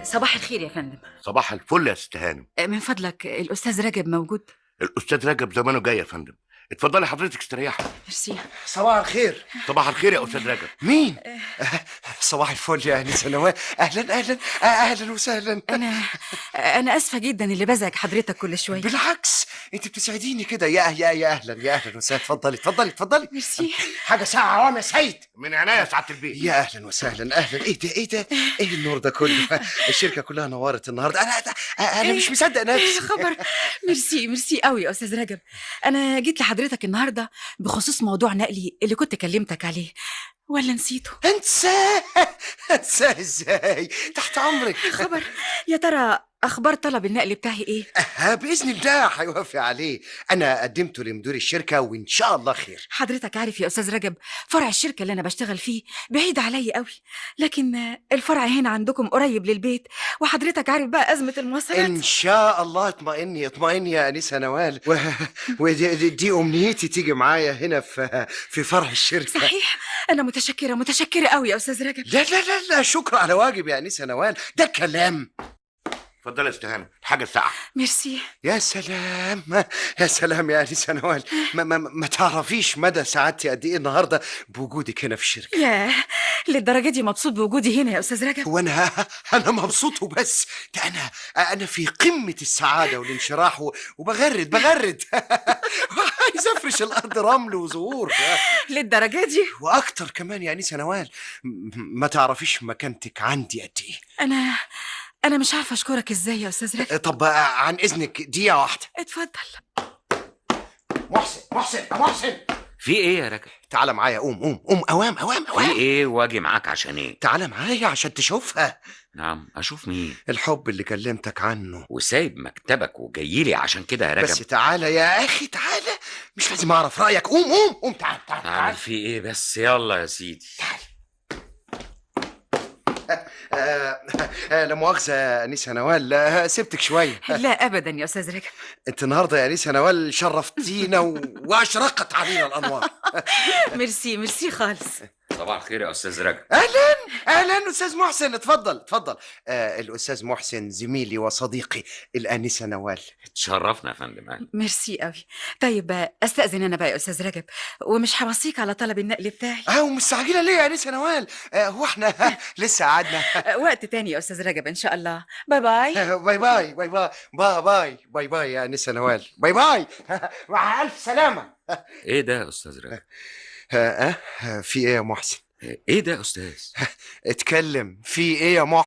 صباح الخير يا فندم. صباح الفل يا ست هانم. من فضلك الأستاذ رجب موجود؟ الاستاذ رجب زمانه جاي يا فندم. اتفضلي حضرتك استريحي. ميرسي. صباح الخير. صباح الخير يا استاذ رجب. مين؟ صباح الفل يا أنسة نوال. أهلا وسهلا. أنا آسفة جدا اللي بزعج حضرتك كل شوية. بالعكس، أنت بتسعديني كده. يا أهلا وسهلا. اتفضلي. ميرسي. حاجة ساعة وأنا سعيد. من عناية يا سعادة البيت. يا أهلا وسهلا. إيه ده؟ إيه النور ده كله؟ الشركة كلها نورت النهاردة. أنا مش مصدق نفسي. خبر. ميرسي قوي يا أستاذ رجب. أنا جيت لحضرتك النهاردة بخصوص موضوع نقلي اللي كنت كلمتك عليه، ولا نسيته؟ انساه ازاي؟ تحت امرك. خبر. يا ترى أخبار طلب النقل بتاعي إيه؟ باذن الله هيوافق عليه. انا قدمته لمدير الشركه وان شاء الله خير. حضرتك عارف يا أستاذ رجب، فرع الشركة اللي أنا بشتغل فيه بعيد عليا قوي، لكن الفرع هنا عندكم قريب للبيت، وحضرتك عارف بقى أزمة المواصلات. ان شاء الله. اطمئني يا انسه نوال. ودي امنيتي تيجي معايا هنا في فرع الشركه. صحيح. أنا متشكرة قوي يا أستاذ رجب. لا، شكرا على واجب يا انسه نوال. ده كلام. اتفضلي يا ست هانم، حاجة ساعة. ميرسي. يا سلام يا انسه نوال. ما تعرفيش مدى سعادتي قد ايه النهارده بوجودك هنا في الشركه. ياه، للدرجة دي مبسوط بوجودي هنا يا أستاذ رجب؟ وانا مبسوط وبس. ده انا في قمه السعاده والانشراح وبغرد وعايز افرش الارض رمل وزهور. للدرجة دي؟ واكتر كمان يا انسه نوال. ما تعرفيش مكانتك عندي قد ايه. أنا مش عارفة أشكرك إزاي يا أستاذ رجب. طب عن اذنك دقيقه واحده. اتفضل. محسن. في ايه يا راجل؟ تعال معايا. قوم اوام. في ايه واجي معاك عشان ايه؟ تعال معايا عشان تشوفها. نعم، اشوف مين؟ الحب اللي كلمتك عنه. وسايب مكتبك وجايلي عشان كده يا رجب؟ بس تعال يا اخي تعال. مش لازم اعرف رايك. قوم تعال. اعمل في ايه بس؟ يلا يا سيدي. لا مؤاخذة يا أنسة نوال. سبتك شوية. لا أبدا يا أستاذ رجب. أنت النهاردة يا أنسة نوال شرفتينا وأشرقت علينا الأنوار. ميرسي خالص. صباح الخير يا استاذ رجب. أهلا أستاذ محسن. اتفضل. الأستاذ محسن زميلي وصديقي الأنسة نوال. تشرفنا يا فندم. ميرسي قوي. طيب أستأذن أنا بقى يا أستاذ رجب، ومش هوصيك على طلب النقل بتاعي. ومستعجلة ليه يا أنسة نوال؟ هو احنا لسه قعدنا؟ وقت تاني يا أستاذ رجب إن شاء الله. باي باي يا أنسة نوال. باي. مع ألف سلامة. ايه ده يا استاذ رجب؟ في ايه يا محسن؟ ايه ده يا استاذ؟ اتكلم. في ايه يا محسن؟